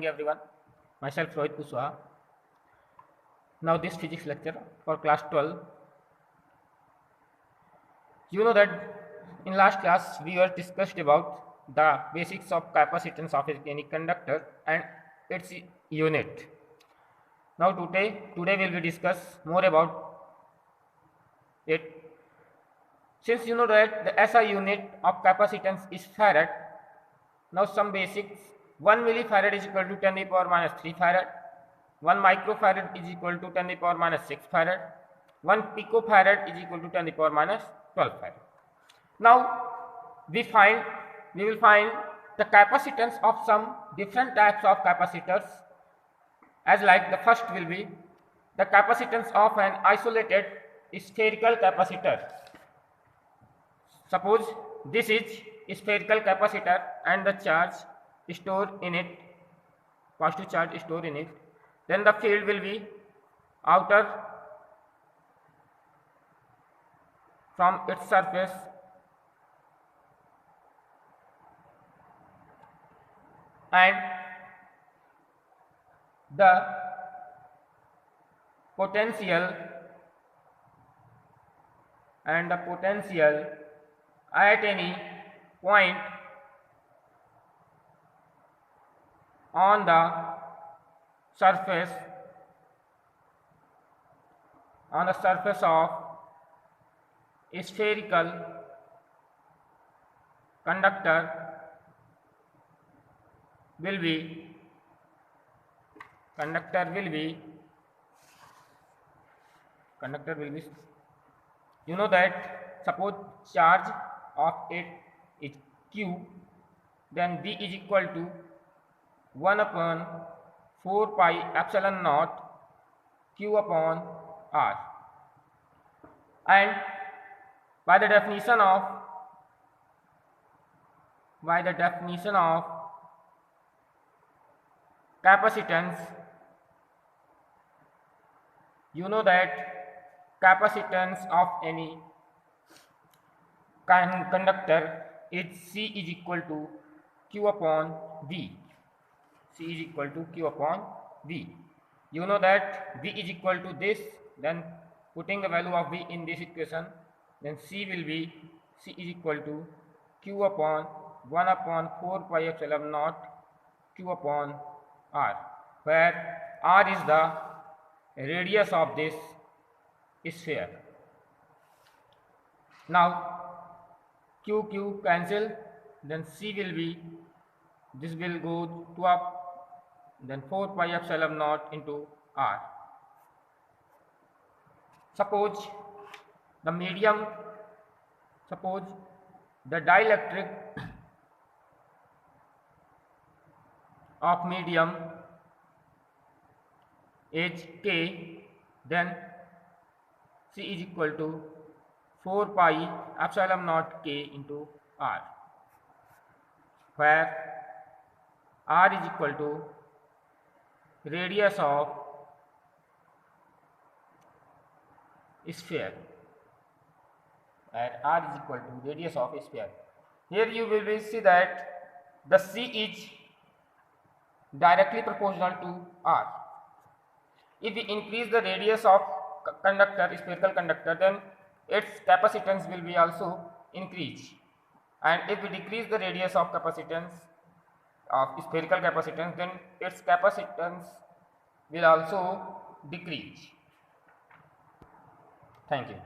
Everyone, myself Rohit Kushwaha. Now this physics lecture for class 12. You know that in last class we were discussed about the basics of capacitance of any conductor and its unit. Now today we will discuss more about it. Since you know that the SI unit of capacitance is farad, now some basics. 1 millifarad is equal to 10 to the power minus 3 farad. 1 microfarad is equal to 10 to the power minus 6 farad. 1 picofarad is equal to 10 to the power minus 12 farad. Now we will find the capacitance of some different types of capacitors, as like the first will be the capacitance of an isolated spherical capacitor. Suppose this is a spherical capacitor and the charge stored in it, positive charge stored in it, then the field will be outer from its surface and the potential at any point on the surface of a spherical conductor will be you know that suppose charge of it is q, then v is equal to 1 upon 4 pi epsilon naught q upon r, and by the definition of capacitance, you know that capacitance of any conductor is C is equal to Q upon V. You know that V is equal to this, then putting the value of V in this equation, then C is equal to Q upon 1 upon 4 pi epsilon naught Q upon R, where R is the radius of this sphere. Now Q cancel, then C will be, this will go to up, then 4 pi epsilon naught into R. Suppose the dielectric of medium is K, then C is equal to 4 pi epsilon naught K into R, where R is equal to radius of sphere, Here you will see that the C is directly proportional to R. If we increase the radius of spherical conductor, then its capacitance will be also increased, and if we decrease the radius of spherical capacitance, then its capacitance will also decrease. Thank you.